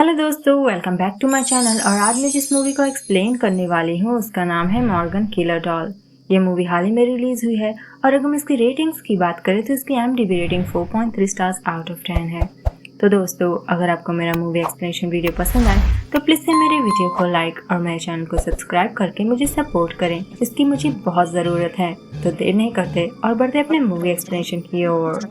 Hello दोस्तों, welcome back to my channel. और आज मैं जिस मूवी को एक्सप्लेन करने वाली हूँ उसका नाम है मॉर्गन किलर डॉल। ये मूवी हाल ही में रिलीज हुई है और अगर हम इसकी रेटिंग्स की बात करें तो इसकी IMDb rating 4.3 stars out of 10 है। तो दोस्तों, अगर आपको मेरा मूवी एक्सप्लेनेशन वीडियो पसंद आए तो प्लीज़ से मेरे वीडियो को लाइक और मेरे चैनल को सब्सक्राइब करके मुझे सपोर्ट करें, इसकी मुझे बहुत ज़रूरत है। तो देर नहीं करते और बढ़ते अपने मूवी एक्सप्लेनेशन की ओर।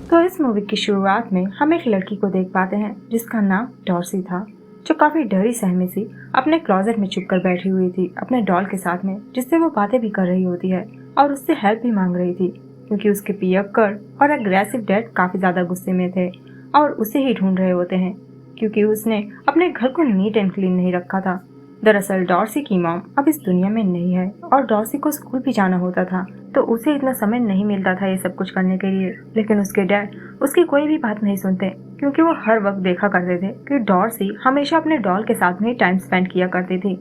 तो इस मूवी की शुरुआत में हम एक लड़की को देख पाते हैं जिसका नाम डॉर्सी था, जो काफी डरी सहमी सी अपने क्लोजेट में छुपकर बैठी हुई थी अपने डॉल के साथ में, जिससे वो बातें भी कर रही होती है और उससे हेल्प भी मांग रही थी क्योंकि उसके पियक्कड़ और अग्रेसिव डैड काफी ज्यादा गुस्से में थे और उसे ही ढूंढ रहे होते हैं क्योंकि उसने अपने घर को नीट एंड क्लीन नहीं रखा था। दरअसल डॉर्सी की मॉम अब इस दुनिया में नहीं है और डॉर्सी को स्कूल भी जाना होता था, तो उसे इतना समय नहीं मिलता था ये सब कुछ करने के लिए। लेकिन उसके डैड उसकी कोई भी बात नहीं सुनते क्योंकि वो हर वक्त देखा करते थे कि डॉर्सी हमेशा अपने डॉल के साथ में टाइम स्पेंड किया करती थी।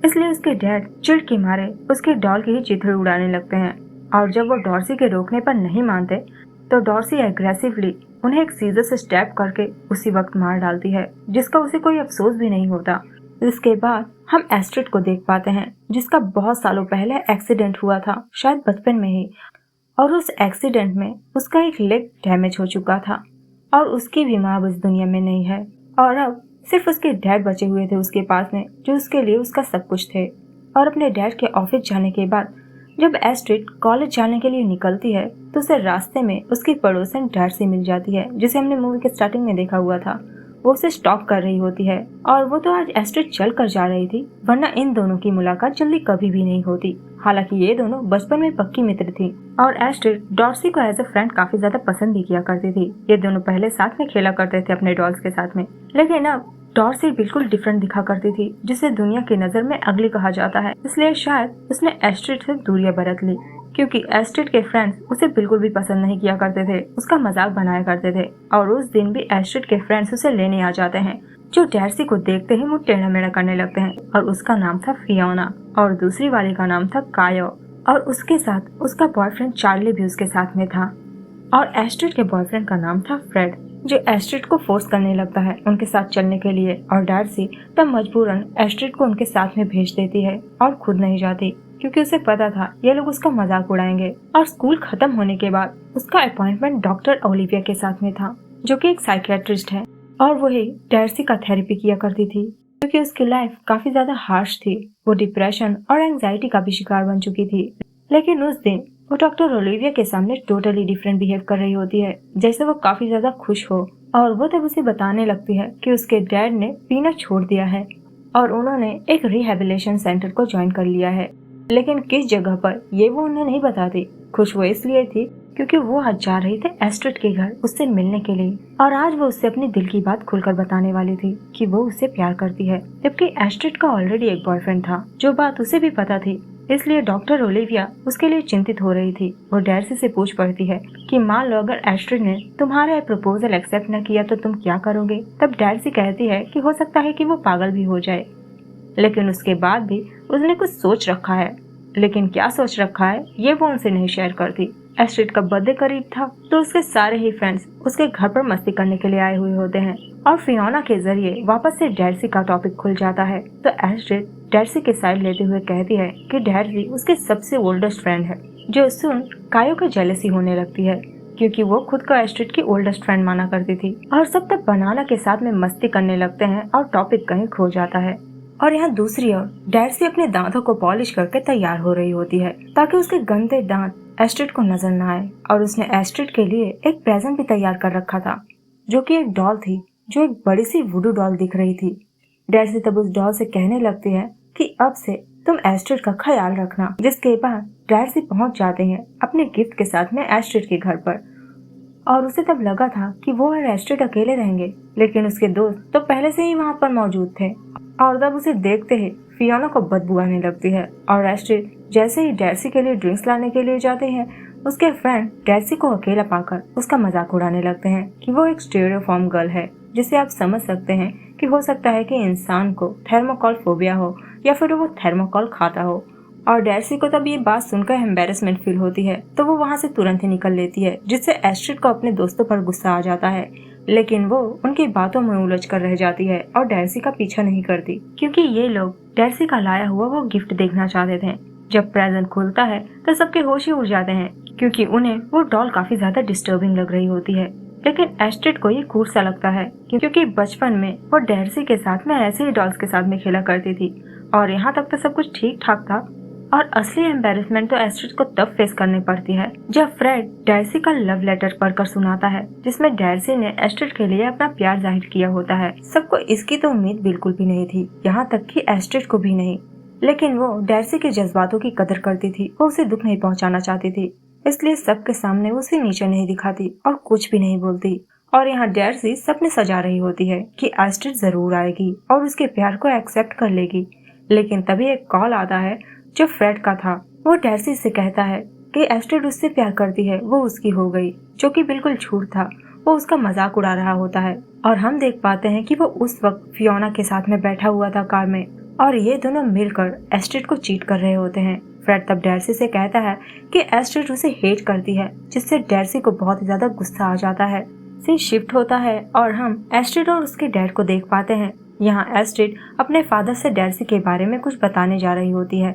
इसलिए उसके डैड चिढ़ के मारे उसके डॉल की ही चिथड़े उड़ाने लगते हैं और जब वो डॉर्सी के रोकने पर नहीं मानते तो डॉर्सी एग्रेसिवली उन्हें एक सीजर से स्टैब करके उसी वक्त मार डालती है, जिसका उसे कोई अफसोस भी नहीं होता। इसके बाद हम एस्ट्रिड को देख पाते हैं जिसका बहुत सालों पहले एक्सीडेंट हुआ था, शायद बचपन में ही, और उस एक्सीडेंट में उसका एक लेग डैमेज हो चुका था और उसकी भी माँ इस दुनिया में नहीं है और अब सिर्फ उसके डैड बचे हुए थे उसके पास में, जो उसके लिए उसका सब कुछ थे। और अपने डैड के ऑफिस जाने के बाद जब एस्ट्रिड कॉलेज जाने के लिए निकलती है तो उसे रास्ते में उसकी पड़ोसन डॉर्सी मिल जाती है, जिसे हमने मूवी के स्टार्टिंग में देखा हुआ था। वो उसे स्टॉक कर रही होती है और वो तो आज एस्ट्रिड चल कर जा रही थी, वरना इन दोनों की मुलाकात जल्दी कभी भी नहीं होती। हालांकि ये दोनों बचपन में पक्की मित्र थी और एस्ट्रिड डॉर्सी को एज अ फ्रेंड काफी ज्यादा पसंद भी किया करती थी। ये दोनों पहले साथ में खेला करते थे अपने डॉल्स के साथ में, लेकिन अब डॉर्सी बिल्कुल डिफरेंट दिखा करती थी, जिसे दुनिया की नजर में अगली कहा जाता है। इसलिए शायद उसने एस्ट्रिड से दूरियां बरत ली क्योंकि एस्ट्रिड के फ्रेंड्स उसे बिल्कुल भी पसंद नहीं किया करते थे, उसका मजाक बनाया करते थे। और उस दिन भी एस्ट्रिड के फ्रेंड्स उसे लेने आ जाते हैं, जो डॉर्सी को देखते ही मुंह टेढ़ा मेढ़ा करने लगते हैं। और उसका नाम था फियोना और दूसरी वाली का नाम था कायो और उसके साथ उसका बॉयफ्रेंड चार्ली भी उसके साथ में था। और एस्ट्रिड के बॉयफ्रेंड का नाम था फ्रेड, जो एस्ट्रिड को फोर्स करने लगता है उनके साथ चलने के लिए और डॉर्सी तब मजबूरन एस्ट्रिड को उनके साथ में भेज देती है और खुद नहीं जाती क्योंकि उसे पता था ये लोग उसका मजाक उड़ाएंगे। और स्कूल खत्म होने के बाद उसका अपॉइंटमेंट डॉक्टर ओलिविया के साथ में था, जो कि एक साइकियाट्रिस्ट है और वही डॉर्सी का थेरेपी किया करती थी क्योंकि उसकी लाइफ काफी ज्यादा हार्श थी। वो डिप्रेशन और एंजाइटी का भी शिकार बन चुकी थी। लेकिन उस दिन वो डॉक्टर ओलिविया के सामने टोटली डिफरेंट बिहेव कर रही होती है, जैसे वो काफी ज्यादा खुश हो। और वो तब उसे बताने लगती है कि उसके डैड ने पीना छोड़ दिया है और उन्होंने एक रिहेबिलिटेशन सेंटर को ज्वाइन कर लिया है, लेकिन किस जगह पर ये वो उन्हें नहीं बताती। खुश वो इसलिए थी क्योंकि वो आज जा रही थी एस्ट्रिड के घर उससे मिलने के लिए और आज वो उससे अपनी दिल की बात खुलकर बताने वाली थी कि वो उससे प्यार करती है, जबकि एस्ट्रिड का ऑलरेडी एक बॉयफ्रेंड था, जो बात उसे भी पता थी। इसलिए डॉक्टर ओलिविया उसके लिए चिंतित हो रही थी। वो डॉर्सी से पूछ पड़ती है कि मान लो अगर एस्ट्रिड ने तुम्हारा प्रपोजल एक्सेप्ट न किया तो तुम क्या करोगे। तब डॉर्सी कहती है कि हो सकता है कि वो पागल भी हो जाए, लेकिन उसके बाद भी उसने कुछ सोच रखा है। लेकिन क्या सोच रखा है ये वो उनसे नहीं शेयर करती। एस्ट्रिड का बर्थडे करीब था तो उसके सारे ही फ्रेंड्स उसके घर पर मस्ती करने के लिए आए हुए होते हैं और फियोना के जरिए वापस से डॉर्सी का टॉपिक खुल जाता है। तो एस्ट्रिड डॉर्सी के साइड लेते हुए कहती है कि डॉर्सी उसके सबसे ओल्डेस्ट फ्रेंड है, जो सुन कायो को जेलसी होने लगती है क्योंकि वो खुद को एस्ट्रिड की ओल्डेस्ट फ्रेंड माना करती थी। और सब तब बनाना के साथ में मस्ती करने लगते हैं और टॉपिक कहीं खो जाता है। और यहाँ दूसरी ओर डॉर्सी अपने दांतों को पॉलिश करके तैयार हो रही होती है ताकि उसके गंदे दांत एस्ट्रिड को नजर न आए। और उसने एस्ट्रिड के लिए एक प्रेजेंट भी तैयार कर रखा था, जो कि एक डॉल थी, जो एक बड़ी सी वुडू डॉल दिख रही थी। डॉर्सी तब उस डॉल से कहने लगती है कि अब से तुम एस्ट्रिड का ख्याल रखना, जिसके बाद डॉर्सी पहुंच जाते हैं अपने गिफ्ट के साथ में एस्ट्रिड के घर पर। और उसे तब लगा था कि वो और एस्ट्रिड अकेले रहेंगे, लेकिन उसके दोस्त तो पहले से ही वहाँ पर मौजूद थे। और तब उसे देखते ही फियोना को बदबू आने लगती है और एस्ट्रिड जैसे ही डॉर्सी के लिए ड्रिंक्स लाने के लिए जाते हैं, उसके फ्रेंड डॉर्सी को अकेला पाकर उसका मजाक उड़ाने लगते हैं कि वो एक स्टेरियोफॉर्म गर्ल है, जिसे आप समझ सकते हैं कि हो सकता है कि इंसान को थर्मोकॉल फोबिया हो या फिर वो थर्मोकॉल खाता हो। और डैर्सी को तब ये बात सुनकर एम्बेरसमेंट फील होती है, तो वो वहाँ से तुरंत ही निकल लेती है, जिससे एस्ट्रिड को अपने दोस्तों पर गुस्सा आ जाता है। लेकिन वो उनकी बातों में उलझ कर रह जाती है और डैर्सी का पीछा नहीं करती, क्योंकि ये लोग डैर्सी का लाया हुआ वो गिफ्ट देखना चाहते थे। जब प्रेजेंट खुलता है तो सबके होश ही उड़ जाते हैं, क्योंकि उन्हें वो डॉल काफी ज्यादा डिस्टर्बिंग लग रही होती है। लेकिन एस्ट्रिड को ये कूल सा लगता है, क्योंकि बचपन में वो डैर्सी के साथ में ऐसे ही डॉल्स के साथ में खेला करती थी और यहाँ तक तो सब कुछ ठीक ठाक था। और असली एम्बेरसमेंट तो एस्ट्रिड को तब फेस करनी पड़ती है जब फ्रेड डैर्सी का लव लेटर पढ़कर सुनाता है, जिसमें डैर्सी ने एस्ट्रिड के लिए अपना प्यार जाहिर किया होता है। सबको इसकी तो उम्मीद बिल्कुल भी नहीं थी, यहाँ तक कि एस्ट्रिड को भी नहीं। लेकिन वो डैर्सी के जज्बातों की कदर करती थी, वो उसे दुख नहीं पहुँचाना चाहती थी, इसलिए सबके सामने उसे नीचे नहीं दिखाती और कुछ भी नहीं बोलती। और यहाँ डैर्सी सपने सजा रही होती है कि एस्ट्रिड जरूर आएगी और उसके प्यार को एक्सेप्ट कर लेगी। लेकिन तभी एक कॉल आता है जो फ्रेड का था। वो डैर्सी से कहता है कि एस्ट्रिड उससे प्यार करती है, वो उसकी हो गई, जो कि बिल्कुल झूठ था। वो उसका मजाक उड़ा रहा होता है और हम देख पाते हैं कि वो उस वक्त फियोना के साथ में बैठा हुआ था कार में और ये दोनों मिलकर एस्ट्रिड को चीट कर रहे होते हैं। फ्रेड तब डैर्सी से कहता है कि एस्ट्रिड उसे हेट करती है, जिससे डैर्सी को बहुत ज्यादा गुस्सा आ जाता है। सीन शिफ्ट होता है और हम एस्ट्रिड और उसके डैड को देख पाते हैं। यहाँ एस्ट्रिड अपने फादर से डैर्सी के बारे में कुछ बताने जा रही होती है।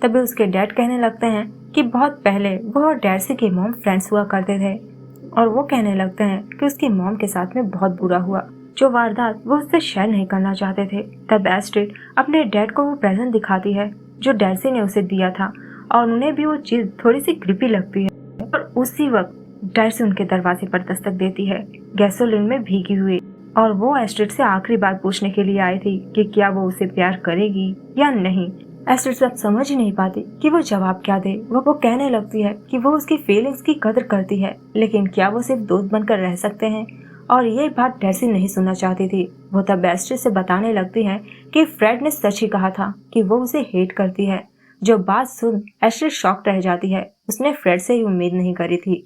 तभी उसके डैड कहने लगते हैं कि बहुत पहले वो और डैर्सी के मॉम फ्रेंड्स हुआ करते थे और वो कहने लगते हैं कि उसकी मॉम के साथ में बहुत बुरा हुआ, जो वारदात वो उससे शेयर नहीं करना चाहते थे। तब एस्ट्रिड अपने डैड को वो प्रेजेंट दिखाती है जो डैर्सी ने उसे दिया था और उन्हें भी वो चीज थोड़ी सी क्रीपी लगती है। और उसी वक्त डैर्सी उनके दरवाजे पर दस्तक देती है, गैसोलीन में भीगी हुई, और वो एस्ट्रिड से आखिरी बात पूछने के लिए आई थी कि क्या वो उसे प्यार करेगी या नहीं। एस्ट्रिड सब समझ ही नहीं पाती कि वो जवाब क्या दे। वो कहने लगती है कि वो उसकी फीलिंग्स की कदर करती है, लेकिन क्या वो सिर्फ दोस्त बनकर रह सकते हैं। और ये बात डैर्सी नहीं सुनना चाहती थी। वो तब एस्ट्रिड से बताने लगती है कि फ्रेड ने सच ही कहा था कि वो उसे हेट करती है। जो बात सुन एस्ट्रिड शॉक रह जाती है। उसने फ्रेड से ही उम्मीद नहीं करी थी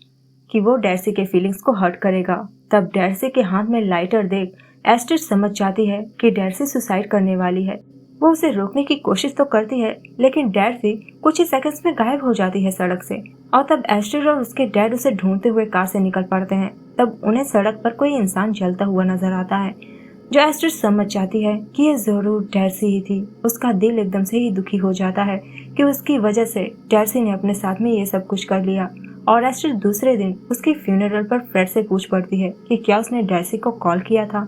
कि वो डैर्सी के फीलिंग्स को हर्ट करेगा। तब डैर्सी के हाथ में लाइटर देख एस्ट्रिड समझ जाती है कि डैर्सी सुसाइड करने वाली है। वो उसे रोकने की कोशिश तो करती है, लेकिन डैर्सी कुछ ही सेकंड्स में गायब हो जाती है सड़क से। और तब एस्ट्रिड और उसके डैड उसे ढूंढते हुए कार से निकल पड़ते हैं। तब उन्हें सड़क पर कोई इंसान जलता हुआ नजर आता है, जो एस्ट्रिड समझ जाती है कि ये जरूर डैर्सी ही थी। उसका दिल एकदम से ही दुखी हो जाता है कि उसकी वजह से डैर्सी ने अपने साथ में ये सब कुछ कर लिया। और एस्ट्रिड दूसरे दिन उसकी फ्यूनरल पर फ्रेड से पूछ पड़ती है कि क्या उसने डैर्सी को कॉल किया था,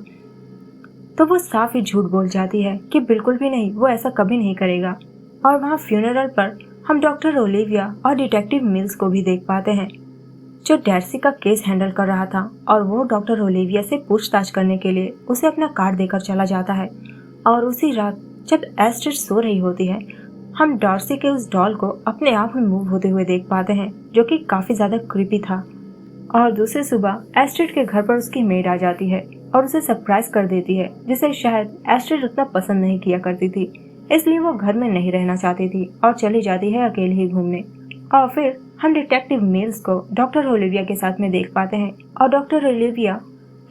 तो वो साफ ही झूठ बोल जाती है कि बिल्कुल भी नहीं, वो ऐसा कभी नहीं करेगा। और वहाँ फ्यूनरल पर हम डॉक्टर ओलिविया और डिटेक्टिव मिल्स को भी देख पाते हैं, जो डैर्सी का केस हैंडल कर रहा था। और वो डॉक्टर ओलिविया से पूछताछ करने के लिए उसे अपना कार्ड देकर चला जाता है। और उसी रात जब एस्ट्रिड सो रही होती है, हम डॉर्सी के उस डॉल को अपने आप में मूव होते हुए देख पाते हैं, जो कि काफी ज्यादा क्रीपी था। और दूसरी सुबह एस्ट्रिड के घर पर उसकी मेड आ जाती है और उसे सरप्राइज कर देती है, जिसे शायद एस्ट्रिड उतना पसंद नहीं किया करती थी, इसलिए वो घर में नहीं रहना चाहती थी और चली जाती है अकेले ही घूमने। और फिर हम डिटेक्टिव मिल्स को डॉक्टर ओलिविया के साथ में देख पाते हैं और डॉक्टर ओलिविया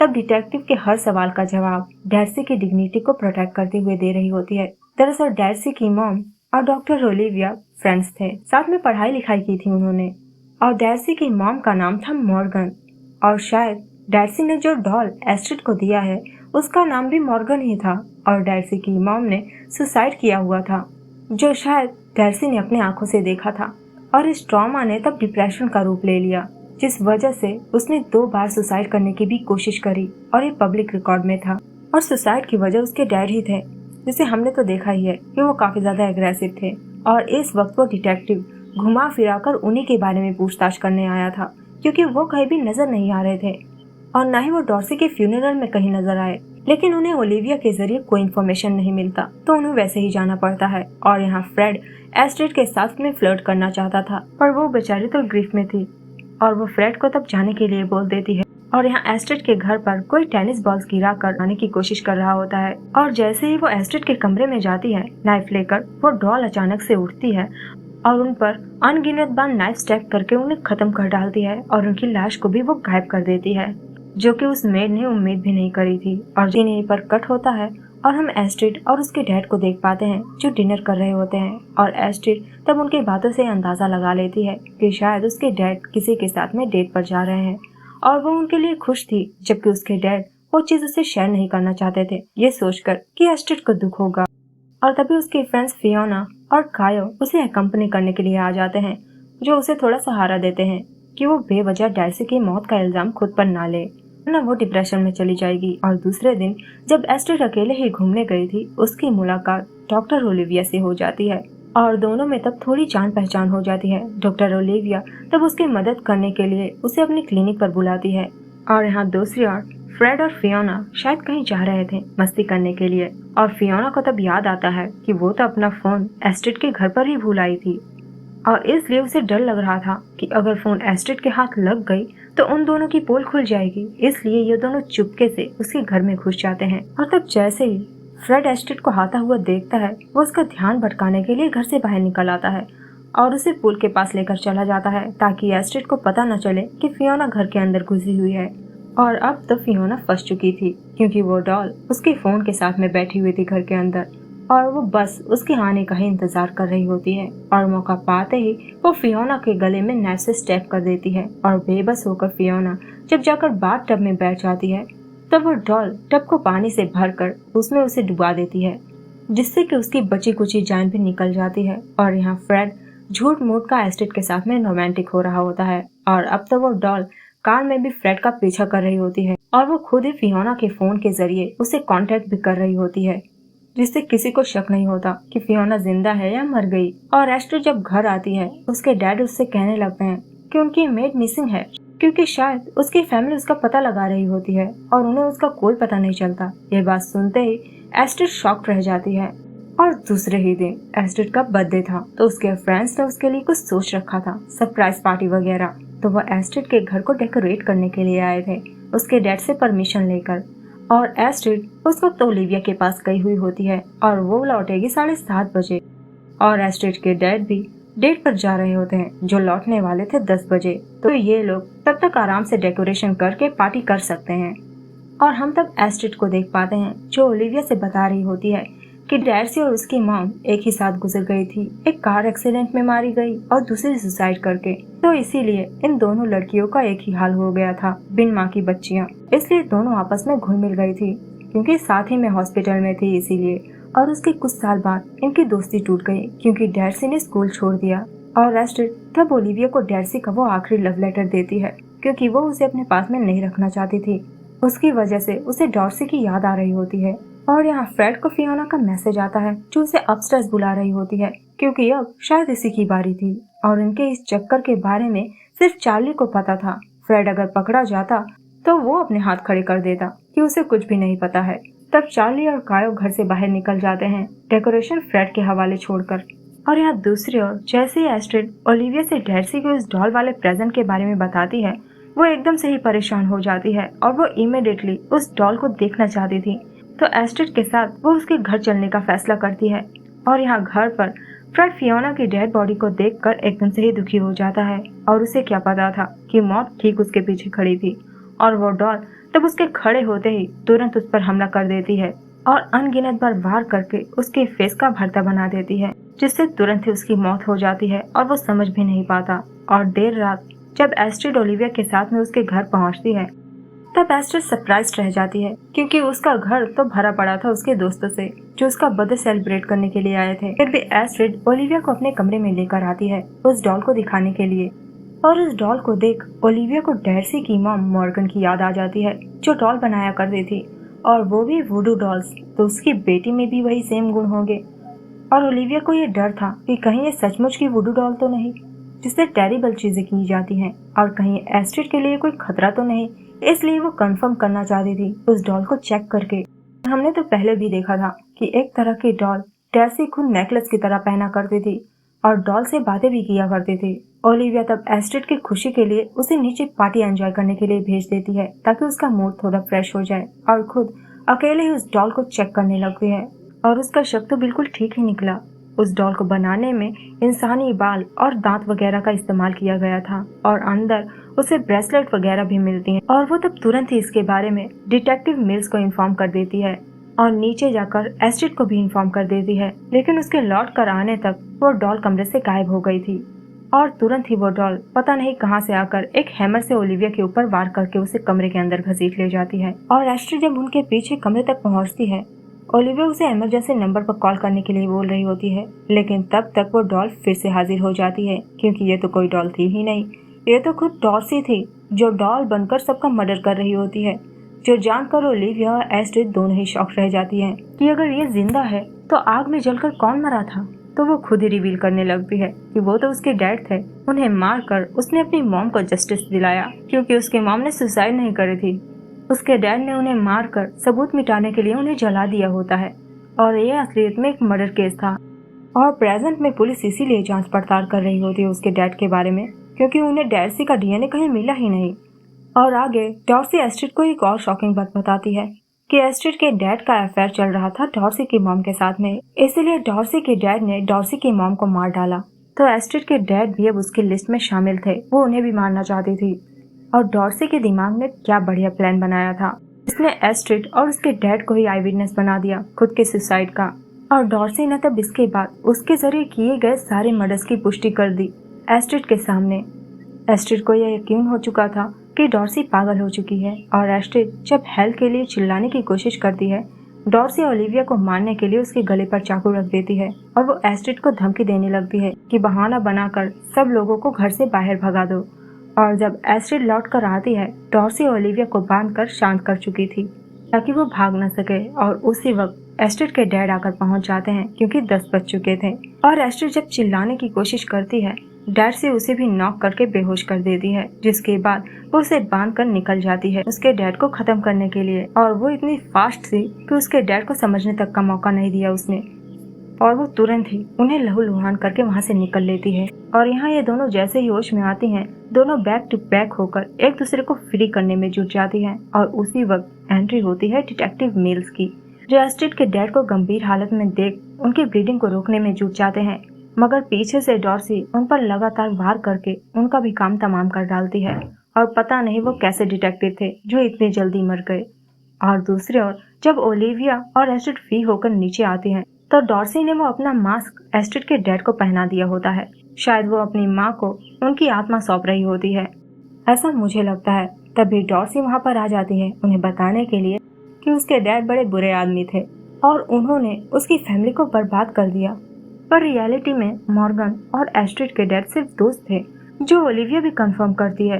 तब डिटेक्टिव के हर सवाल का जवाब डैर्सी की डिग्निटी को प्रोटेक्ट करते हुए दे रही होती है। दरअसल डैर्सी की मॉम और डॉक्टर ओलिविया फ्रेंड्स थे, साथ में पढ़ाई लिखाई की थी उन्होंने। और डैर्सी की मॉम का नाम था मॉर्गन, और शायद डैर्सी ने जो डॉल एस्ट्रिड को दिया है उसका नाम भी मॉर्गन ही था। और डैर्सी की मॉम ने सुसाइड किया हुआ था, जो शायद डैर्सी ने अपने आंखों से देखा था। और इस ट्रॉमा ने तब डिप्रेशन का रूप ले लिया, जिस वजह से उसने 2 बार सुसाइड करने की भी कोशिश करी और ये पब्लिक रिकॉर्ड में था। और सुसाइड की वजह उसके डैड ही थे, जिसे हमने तो देखा ही है कि वो काफी ज्यादा एग्रेसिव थे। और इस वक्त वो डिटेक्टिव घुमा फिराकर उन्हीं के बारे में पूछताछ करने आया था, क्योंकि वो कहीं भी नजर नहीं आ रहे थे और न ही वो डॉर्सी के फ्यूनरल में कहीं नजर आए। लेकिन उन्हें ओलिविया के जरिए कोई इन्फॉर्मेशन नहीं मिलता, तो उन्हें वैसे ही जाना पड़ता है। और यहाँ फ्रेड एस्ट्रिड के साथ में फ्लर्ट करना चाहता था, पर वो बेचारी तो ग्रीफ में थी और वो फ्रेड को तब जाने के लिए बोल देती है। और यहाँ एस्ट्रिड के घर पर कोई टेनिस बॉल्स गिरा कर आने की कोशिश कर रहा होता है। और जैसे ही वो एस्ट्रिड के कमरे में जाती है नाइफ लेकर, वो डॉल अचानक से उठती है और उन पर अनगिनत बार नाइफ स्टैब करके उन्हें खत्म कर डालती है और उनकी लाश को भी वो गायब कर देती है, जो कि उस मेड ने उम्मीद भी नहीं करी थी। और जिन यहीं पर कट होता है और हम एस्ट्रिड और उसके डैड को देख पाते हैं जो डिनर कर रहे होते हैं। और एस्ट्रिड तब उनकी बातों से अंदाजा लगा लेती है कि शायद उसके डैड किसी के साथ में डेट पर जा रहे हैं और वो उनके लिए खुश थी, जबकि उसके डैड वो चीज उसे शेयर नहीं करना चाहते थे, ये सोचकर कि एस्ट्रिड को दुख होगा। और तभी उसकी फ्रेंड्स फियोना और कायो उसे अकम्पनी करने के लिए आ जाते हैं, जो उसे थोड़ा सहारा देते हैं कि वो बेवजह डार्सी की मौत का इल्जाम खुद पर ना ले, वरना वो डिप्रेशन में चली जाएगी। और दूसरे दिन जब एस्ट्रिड अकेले ही घूमने गई थी, उसकी मुलाकात डॉक्टर ओलिविया से हो जाती है और दोनों में तब थोड़ी जान पहचान हो जाती है। डॉक्टर ओलिविया तब उसकी मदद करने के लिए उसे अपनी क्लिनिक पर बुलाती है। और यहाँ दूसरी ओर फ्रेड और फियोना शायद कहीं जा रहे थे मस्ती करने के लिए, और फियोना को तब याद आता है कि वो तो अपना फोन एस्ट्रिड के घर पर ही भूल आई थी और इसलिए उसे डर लग रहा था कि अगर फोन एस्ट्रिड के हाथ लग गई तो उन दोनों की पोल खुल जाएगी। इसलिए ये दोनों चुपके से उसके घर में घुस जाते हैं। और तब जैसे ही फ्रेड एस्ट्रिड को आता हुआ देखता है, वो उसका ध्यान भटकाने के लिए घर से बाहर निकल आता है और उसे पुल के पास लेकर चला जाता है ताकि एस्ट्रिड को पता न चले कि फियोना घर के अंदर घुसी हुई है। और अब तो फियोना फंस चुकी थी क्योंकि वो डॉल उसके फोन के साथ में बैठी हुई थी घर के अंदर और वो बस उसके आने का ही इंतजार कर रही होती है। और मौका पाते ही वो फियोना के गले में नाइफ से स्टेप कर देती है और बेबस होकर फियोना जब जाकर बाथ टब में बैठ जाती है, तब वो डॉल टब को पानी से भरकर उसमें उसे डुबा देती है, जिससे कि उसकी बची कुची जान भी निकल जाती है। और यहाँ फ्रेड झूठ मूठ का एस्ट्रिड के साथ में रोमांटिक हो रहा होता है और अब तो वो डॉल कार में भी फ्रेड का पीछा कर रही होती है और वो खुद ही फियोना के फोन के जरिए उसे कांटेक्ट भी कर रही होती है, जिससे किसी को शक नहीं होता कि फियोना जिंदा है या मर गई। और एस्ट्रिड जब घर आती है, उसके डैड उससे कहने लगते हैं कि उनकी मेड मिसिंग है, क्योंकि शायद उसकी फैमिली उसका पता लगा रही होती है और उन्हें उसका कोई पता नहीं चलता। ये बात सुनते ही एस्ट्रिड शॉक्ड रह जाती है। और दूसरे ही दिन एस्ट्रिड का बर्थडे था, तो उसके फ्रेंड्स ने उसके लिए कुछ सोच रखा था, सरप्राइज पार्टी वगैरह। तो वह एस्ट्रिड के घर को डेकोरेट करने के लिए आए थे उसके डैड से परमिशन लेकर। और एस्ट्रिड उस वक्त ओलिविया के पास गई हुई होती है और वो लौटेगी 7:30 बजे। और एस्ट्रिड के डैड भी डेट पर जा रहे होते हैं, जो लौटने वाले थे 10 बजे। तो ये लोग तब तक आराम से डेकोरेशन करके पार्टी कर सकते हैं। और हम तब एस्ट्रिड को देख पाते हैं जो ओलिविया से बता रही होती है कि डार्सी और उसकी मॉम एक ही साथ गुजर गई थी, एक कार एक्सीडेंट में मारी गई और दूसरी सुसाइड करके। तो इसीलिए इन दोनों लड़कियों का एक ही हाल हो गया था, बिन माँ की बच्चियाँ। इसलिए दोनों आपस में घुल मिल गई थी क्योंकि साथ ही में हॉस्पिटल में थी इसीलिए। और उसके कुछ साल बाद इनकी दोस्ती टूट गई क्योंकि डार्सी ने स्कूल छोड़ दिया। और एस्ट्रिड तब ओलिविया को डार्सी का वो आखिरी लव लेटर देती है क्योंकि वो उसे अपने पास में नहीं रखना चाहती थी। उसकी वजह से उसे डार्सी की याद आ रही होती है। और यहाँ फ्रेड को फियोना का मैसेज आता है जो उसे अपस्टेयर्स बुला रही होती है क्योंकि अब शायद इसी की बारी थी। और इनके इस चक्कर के बारे में सिर्फ चार्ली को पता था। फ्रेड अगर पकड़ा जाता तो वो अपने हाथ खड़े कर देता कि उसे कुछ भी नहीं पता है। तब चार्ली और कायो घर से बाहर निकल जाते हैं, डेकोरेशन फ्रेड के हवाले छोड़कर। और यहाँ दूसरी ओर जैसे ही एस्ट्रिड ओलिविया से डार्सी को इस डॉल वाले प्रेजेंट के बारे में बताती है, वो एकदम से ही परेशान हो जाती है और वो इमीडिएटली उस डॉल को देखना चाहती थी। तो एस्ट्रिड के साथ वो उसके घर चलने का फैसला करती है। और यहाँ घर पर फ्रेड फियोना की डेड बॉडी को देखकर एकदम से ही दुखी हो जाता है और उसे क्या पता था कि मौत ठीक उसके पीछे खड़ी थी। और वो डॉल तब उसके खड़े होते ही तुरंत उस पर हमला कर देती है और अनगिनत बार वार करके उसके फेस का भरता बना देती है, जिससे तुरंत ही उसकी मौत हो जाती है और वो समझ भी नहीं पाता। और देर रात जब एस्ट्रिड ओलिविया के साथ में उसके घर पहुंचती है, तब एस्ट्रिड सरप्राइज रह जाती है क्योंकि उसका घर तो भरा पड़ा था उसके दोस्तों से जो उसका बर्थडे सेलिब्रेट करने के लिए आए थे। फिर भी एस्ट्रिड ओलिविया को अपने कमरे में लेकर आती है उस डॉल को दिखाने के लिए। और उस डॉल को देख ओलिविया को डार्सी की मॉम मॉर्गन की याद आ जाती है जो डॉल बनाया करती थी, और वो भी वुडू डॉल्स। तो उसकी बेटी में भी वही सेम गुण होंगे। और ओलिविया को ये डर था कि कहीं ये सचमुच की वुडू डॉल तो नहीं जिससे टेरिबल चीजें की जाती हैं, और कहीं एस्ट्रिड के लिए कोई खतरा तो नहीं। इसलिए वो कंफर्म करना चाहती थी उस डॉल को चेक करके। हमने तो पहले भी देखा था कि एक तरह की डॉल डार्सी खुद नेकलेस की तरह पहना करती थी और डॉल से बातें भी किया करती थी। ओलिविया तब एस्ट्रिड की खुशी के लिए उसे नीचे पार्टी एंजॉय करने के लिए भेज देती है ताकि उसका मूड थोड़ा फ्रेश हो जाए, और खुद अकेले ही उस डॉल को चेक करने लगती है। और उसका शक तो बिल्कुल ठीक ही निकला। उस डॉल को बनाने में इंसानी बाल और दांत वगैरह का इस्तेमाल किया गया था और अंदर उसे ब्रेसलेट वगैरह भी मिलती हैं। और वो तब तुरंत ही इसके बारे में डिटेक्टिव मिल्स को इन्फॉर्म कर देती है और नीचे जाकर एस्ट्रिड को भी इन्फॉर्म कर देती है, लेकिन उसके लौट कर आने तक वो डॉल कमरे से गायब हो गई थी और तुरंत ही वो डॉल पता नहीं कहां से आकर एक हैमर से ओलिविया के ऊपर वार करके उसे कमरे के अंदर घसीट ले जाती है। और एस्ट्रिड जब उनके पीछे कमरे तक पहुंचती है, ओलिविया उसे इमरजेंसी नंबर पर कॉल करने के लिए बोल रही होती है, लेकिन तब तक वो डॉल फिर से हाजिर हो जाती है, क्योंकि ये तो कोई डॉल थी ही नहीं, ये तो खुद डॉर्सी थी जो डॉल बनकर सबका मर्डर कर रही होती है। जो जानकर ओलिविया और एस्ट्रिड दोनों ही शॉक रह जाती हैं कि अगर ये जिंदा है तो आग में जलकर कौन मरा था। तो वो खुद ही रिवील करने लगती है कि वो तो उसके डैड थे, उन्हें मारकर उसने अपनी मॉम को जस्टिस दिलाया, क्योंकि उसके मॉम ने सुसाइड नहीं करी थी। उसके डैड ने उन्हें मारकर सबूत मिटाने के लिए उन्हें जला दिया होता है और ये असलियत में एक मर्डर केस था। और प्रेजेंट में पुलिस इसीलिए जांच पड़ताल कर रही होती है उसके डैड के बारे में, क्योंकि उन्हें डॉर्सी का डीएनए कहीं मिला ही नहीं। और आगे डॉर्सी एस्ट्रिड को एक और शॉकिंग बात बताती है कि एस्ट्रिड के डैड का अफेयर चल रहा था डॉर्सी की मॉम के साथ में, इसलिए डॉर्सी के डैड ने डॉर्सी की मॉम को मार डाला। तो एस्ट्रिड के डैड भी अब उसकी लिस्ट में शामिल थे, वो उन्हें भी मारना चाहती थी। और डॉर्सी के दिमाग में क्या बढ़िया प्लान बनाया था, इसने एस्ट्रिड और उसके डैड को ही आई विटनेस बना दिया खुद के सुसाइड का। और डॉर्सी ने तब इसके बाद उसके जरिए किए गए सारे मर्डर्स की पुष्टि कर दी एस्ट्रिड के सामने। एस्ट्रिड को यह यकीन हो चुका था कि डॉर्सी पागल हो चुकी है और एस्ट्रिड जब हेल्प के लिए चिल्लाने की कोशिश करती है, डॉर्सी ओलिविया को मारने के लिए उसके गले पर चाकू रख देती है और वो एस्ट्रिड को धमकी देने लगती है कि बहाना बनाकर सब लोगों को घर से बाहर भगा दो। और जब एस्ट्रिड लौट कर आती है, डॉर्सी ओलिविया को बांधकर शांत कर चुकी थी ताकि वो भाग न सके। और उसी वक्त एस्ट्रिड के डैड आकर पहुंच जाते हैं, क्योंकि 10 बज चुके थे। और एस्ट्रिड जब चिल्लाने की कोशिश करती है, डैड से उसे भी नॉक करके बेहोश कर देती है, जिसके बाद वो उसे बांध कर निकल जाती है उसके डैड को खत्म करने के लिए। और वो इतनी फास्ट थी कि उसके डैड को समझने तक का मौका नहीं दिया उसने, और वो तुरंत ही उन्हें लहूलुहान करके वहाँ से निकल लेती है। और यहाँ ये दोनों जैसे ही होश में आती हैं, दोनों बैक टू बैक होकर एक दूसरे को फ्री करने में जुट जाती हैं। और उसी वक्त एंट्री होती है डिटेक्टिव मिल्स की, जो एस्ट्रिड के डैड को गंभीर हालत में देख उनकी ब्लीडिंग को रोकने में जुट जाते हैं, मगर पीछे से डॉर्सी उन पर लगातार वार करके उनका भी काम तमाम कर डालती है। और पता नहीं वो कैसे डिटेक्टिव थे जो इतनी जल्दी मर गए। और दूसरी ओर जब ओलिविया और एस्ट्रिड फ्री होकर नीचे आती हैं, तो डॉर्सी ने वो अपना मास्क एस्ट्रिड के डैड को पहना दिया होता है। शायद वो अपनी माँ को उनकी आत्मा सौंप रही होती है, ऐसा मुझे लगता है। तभी डॉर्सी वहाँ पर आ जाती है उन्हें बताने के लिए कि उसके डैड बड़े बुरे आदमी थे और उन्होंने उसकी फैमिली को बर्बाद कर दिया। पर रियलिटी में मॉर्गन और एस्ट्रिड के डैड सिर्फ दोस्त थे, जो ओलिविया भी कंफर्म करती है।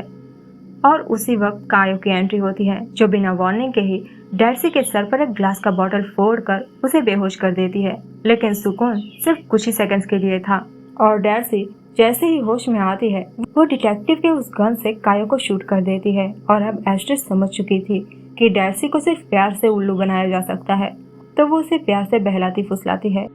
और उसी वक्त कायो की एंट्री होती है, जो बिना वार्निंग के ही डॉर्सी के सर पर एक ग्लास का बॉटल फोड़कर उसे बेहोश कर देती है। लेकिन सुकून सिर्फ कुछ ही सेकंड्स के लिए था। और डॉर्सी जैसे ही होश में आती है, वो डिटेक्टिव के उस गन से कायो को शूट कर देती है। और अब एस्ट्रिड समझ चुकी थी कि डॉर्सी को सिर्फ प्यार से उल्लू बनाया जा सकता है, तो वो उसे प्यार से बहलाती फुसलाती है।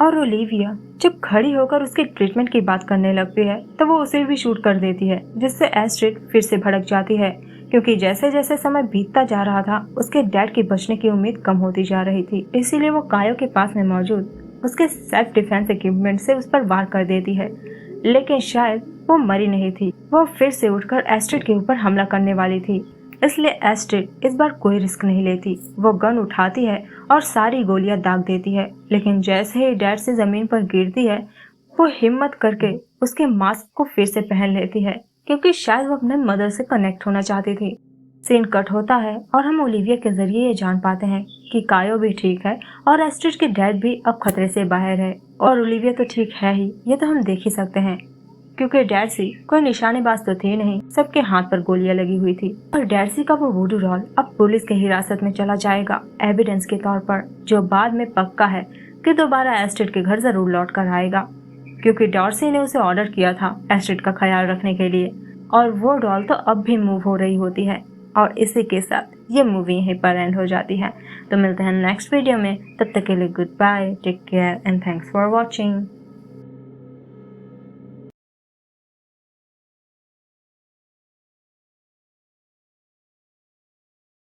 और ओलिविया जब खड़ी होकर उसके ट्रीटमेंट की बात करने लगती है, तो वो उसे भी शूट कर देती है, जिससे एस्ट्रिड फिर से भड़क जाती है, क्योंकि जैसे जैसे समय बीतता जा रहा था उसके डैड की बचने की उम्मीद कम होती जा रही थी। इसीलिए वो कायो के पास में मौजूद उसके सेल्फ डिफेंस इक्विपमेंट से उस पर वार कर देती है। लेकिन शायद वो मरी नहीं थी, वो फिर से उठकर एस्ट्रिड के ऊपर हमला करने वाली थी। इसलिए एस्ट्रिड इस बार कोई रिस्क नहीं लेती, वो गन उठाती है और सारी गोलियां दाग देती है। लेकिन जैसे ही डैड से जमीन पर गिरती है, वो हिम्मत करके उसके मास्क को फिर से पहन लेती है, क्योंकि शायद वो अपने मदर से कनेक्ट होना चाहती थी। सीन कट होता है और हम ओलिविया के जरिए ये जान पाते हैं कि कायो भी ठीक है और एस्ट्रिड के डैड भी अब खतरे से बाहर है। और ओलिविया तो ठीक है ही, ये तो हम देख ही सकते हैं, क्योंकि डॉर्सी कोई निशानेबाज तो थे नहीं, सबके हाथ पर गोलियां लगी हुई थी। और डॉर्सी का वो वुडू डॉल अब पुलिस के हिरासत में चला जाएगा एविडेंस के तौर पर, जो बाद में पक्का है कि दोबारा एस्ट्रिड के घर जरूर लौट कर आएगा, क्योंकि डॉर्सी ने उसे ऑर्डर किया था एस्ट्रिड का ख्याल रखने के लिए। और वो डॉल तो अब भी मूव हो रही होती है। और इसी के साथ ये मूवी यहीं पर एंड हो जाती है। तो मिलते हैं नेक्स्ट वीडियो में, तब तक के लिए goodbye, take care and thanks for watching.